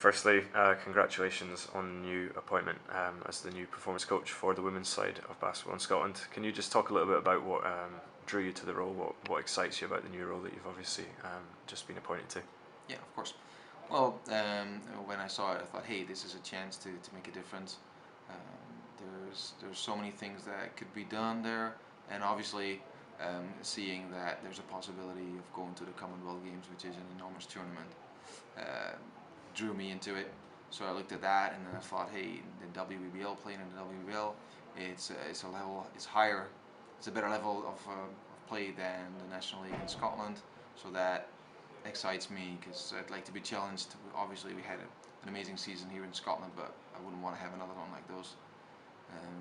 Firstly, congratulations on the new appointment as the new performance coach for the women's side of basketball in Scotland. Can you just talk a little bit about what drew you to the role, what excites you about the new role that you've obviously just been appointed to? Yeah, of course. Well, when I saw it, I thought, hey, this is a chance to make a difference. There's so many things that could be done there, and obviously, seeing that there's a possibility of going to the Commonwealth Games, which is an enormous tournament, uh, drew me into it. So I looked at that, and then I thought, hey, the WBBL, playing in the WBL, it's a level, it's higher, it's a better level of play than the National League in Scotland. So that excites me because I'd like to be challenged. Obviously, we had an amazing season here in Scotland, but I wouldn't want to have another one like those.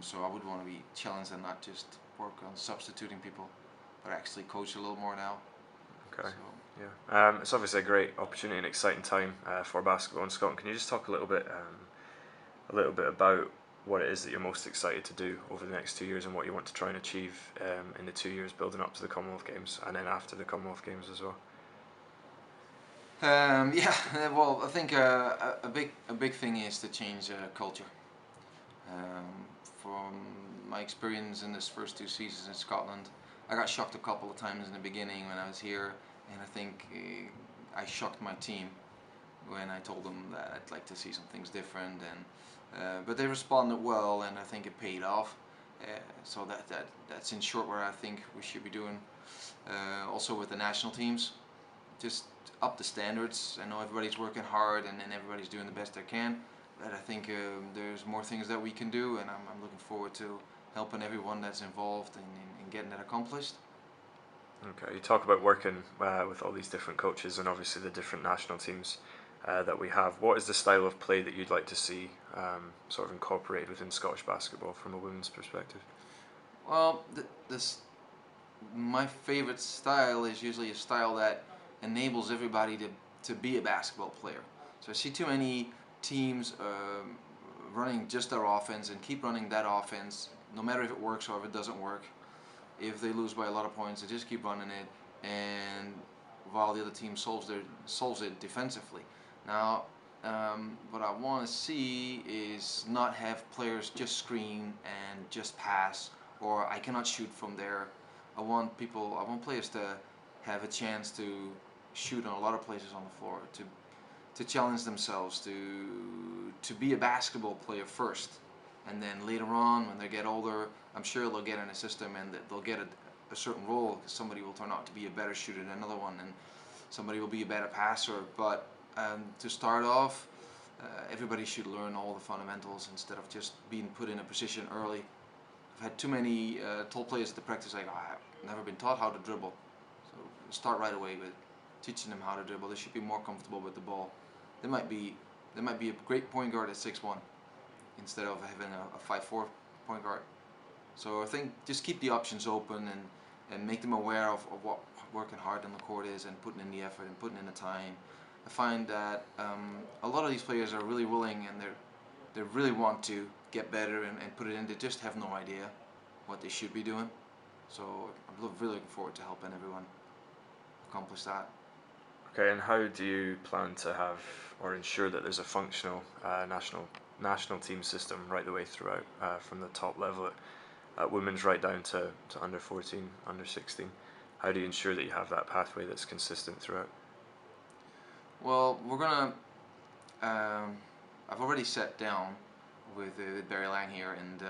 So I would want to be challenged and not just work on substituting people, but actually coach a little more now. Okay. So, Yeah. It's obviously a great opportunity and exciting time for basketball in Scotland. Can you just talk a little bit about what it is that you're most excited to do over the next 2 years and what you want to try and achieve in the 2 years building up to the Commonwealth Games and then after the Commonwealth Games as well? yeah, well, I think a big thing is to change culture. From my experience in this first 2 seasons in Scotland, I got shocked a couple of times in the beginning when I was here, and I think I shocked my team when I told them that I'd like to see some things different, and but they responded well, and I think it paid off. So that's in short what I think we should be doing. Also with the national teams, just up the standards. I know everybody's working hard and everybody's doing the best they can, but I think there's more things that we can do, and I'm looking forward to helping everyone that's involved in getting that accomplished. Okay, you talk about working with all these different coaches and obviously the different national teams that we have. What is the style of play that you'd like to see sort of incorporated within Scottish basketball from a women's perspective? Well, this my favorite style is usually a style that enables everybody to be a basketball player. So I see too many teams running just their offense and keep running that offense, no matter if it works or if it doesn't work. If they lose by a lot of points, they just keep running it, and while the other team solves it defensively. Now, what I want to see is not have players just screen and just pass, or I cannot shoot from there. I want players to have a chance to shoot on a lot of places on the floor, to challenge themselves, to be a basketball player first, and then later on when they get older, I'm sure they'll get in a system and they'll get a certain role. Somebody will turn out to be a better shooter than another one, and somebody will be a better passer. But to start off, everybody should learn all the fundamentals instead of just being put in a position early. I've had too many tall players at the practice like, oh, I've never been taught how to dribble. So start right away with teaching them how to dribble. They should be more comfortable with the ball. They might be a great point guard at 6'1" instead of having a 5'4" point guard. So I think just keep the options open and make them aware of what working hard on the court is and putting in the effort and putting in the time. I find that a lot of these players are really willing and they really want to get better and put it in. They just have no idea what they should be doing. So I'm really looking forward to helping everyone accomplish that. Okay, and how do you plan to have or ensure that there's a functional national team system right the way throughout, from the top level at women's right down to under 14, under 16? How do you ensure that you have that pathway that's consistent throughout? Well, we're gonna. I've already sat down with Barry Lang here, and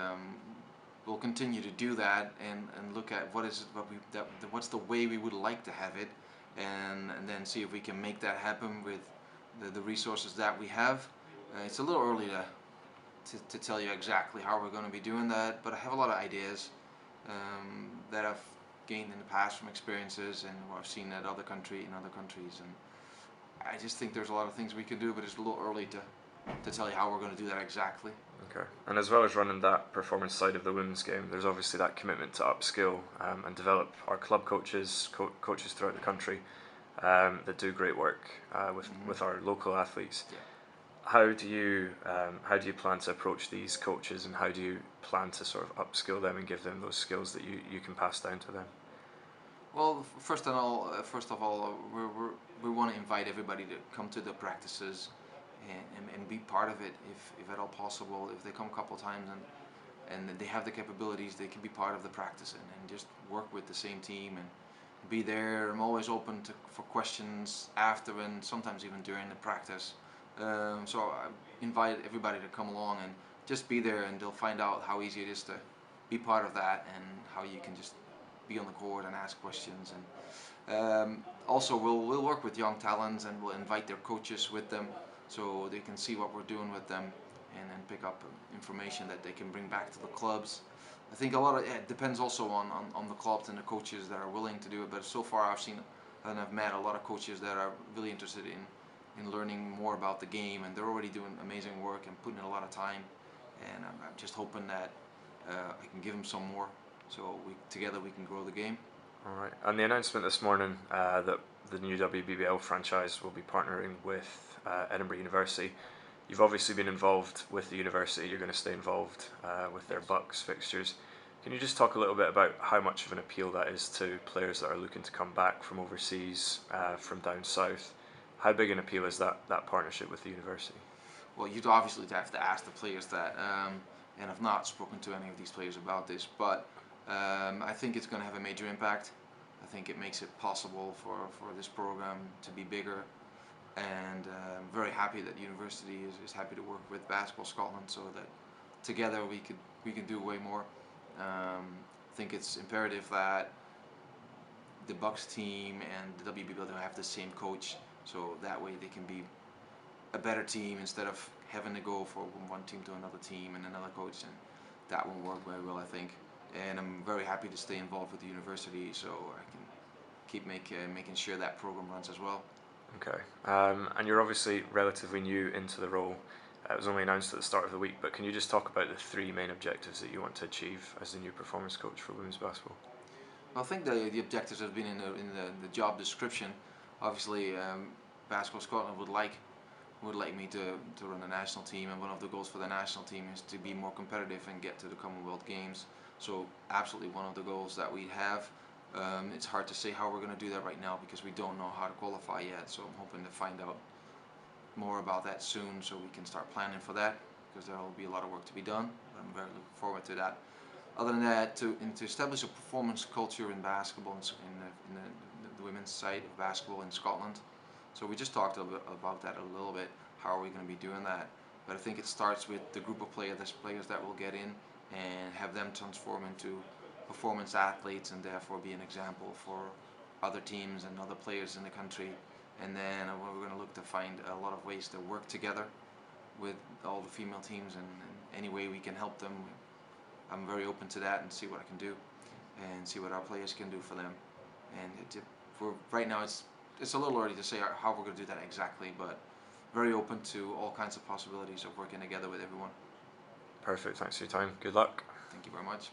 we'll continue to do that and look at what's the way we would like to have it, and then see if we can make that happen with the resources that we have. It's a little early to tell you exactly how we're going to be doing that, but I have a lot of ideas that I've gained in the past from experiences and what I've seen in other countries, and I just think there's a lot of things we can do, but it's a little early to tell you how we're going to do that exactly. Okay, and as well as running that performance side of the women's game, there's obviously that commitment to upskill and develop our club coaches, coaches throughout the country that do great work with our local athletes. Yeah. How do you plan to approach these coaches, and how do you plan to sort of upskill them and give them those skills that you can pass down to them? Well, first of all, we want to invite everybody to come to the practices and be part of it if at all possible. If they come a couple of times and they have the capabilities, they can be part of the practice and just work with the same team and be there. I'm always open for questions after and sometimes even during the practice. So I invite everybody to come along and just be there, and they'll find out how easy it is to be part of that and how you can just be on the court and ask questions. And also we'll work with young talents, and we'll invite their coaches with them so they can see what we're doing with them and then pick up information that they can bring back to the clubs. I think a lot of it depends also on the clubs and the coaches that are willing to do it. But so far I've seen and I've met a lot of coaches that are really interested in learning more about the game, and they're already doing amazing work and putting in a lot of time. And I'm just hoping that I can give them some more, so together we can grow the game. All right. And the announcement this morning that the new WBBL franchise will be partnering with Edinburgh University. You've obviously been involved with the university. You're going to stay involved with their Bucks fixtures. Can you just talk a little bit about how much of an appeal that is to players that are looking to come back from overseas, from down south? How big an appeal is that partnership with the university? Well, you'd obviously have to ask the players that, and I've not spoken to any of these players about this, but I think it's going to have a major impact. I think it makes it possible for this program to be bigger, and I'm very happy that the university is happy to work with Basketball Scotland, so that together we can do way more. I think it's imperative that the Bucks team and the WBBL have the same coach, so that way they can be a better team instead of having to go from one team to another team and another coach, and that won't work very well, I think. And I'm very happy to stay involved with the university, so I can keep making sure that program runs as well. Okay. And you're obviously relatively new into the role. It was only announced at the start of the week, but can you just talk about the three main objectives that you want to achieve as the new performance coach for women's basketball? Well, I think the objectives have been in the job description. Obviously, Basketball Scotland would like me to run the national team, and one of the goals for the national team is to be more competitive and get to the Commonwealth Games. So absolutely one of the goals that we have. It's hard to say how we're going to do that right now because we don't know how to qualify yet, so I'm hoping to find out more about that soon so we can start planning for that, because there will be a lot of work to be done. I'm very looking forward to that. Other than that, to establish a performance culture in basketball in the women's side of basketball in Scotland. So we just talked about that a little bit. How are we going to be doing that? But I think it starts with the group of players that will get in and have them transform into performance athletes, and therefore be an example for other teams and other players in the country. And then we're going to look to find a lot of ways to work together with all the female teams, and any way we can help them. I'm very open to that, and see what I can do and see what our players can do for them. And for right now, it's a little early to say how we're going to do that exactly, but very open to all kinds of possibilities of working together with everyone. Perfect. Thanks for your time. Good luck. Thank you very much.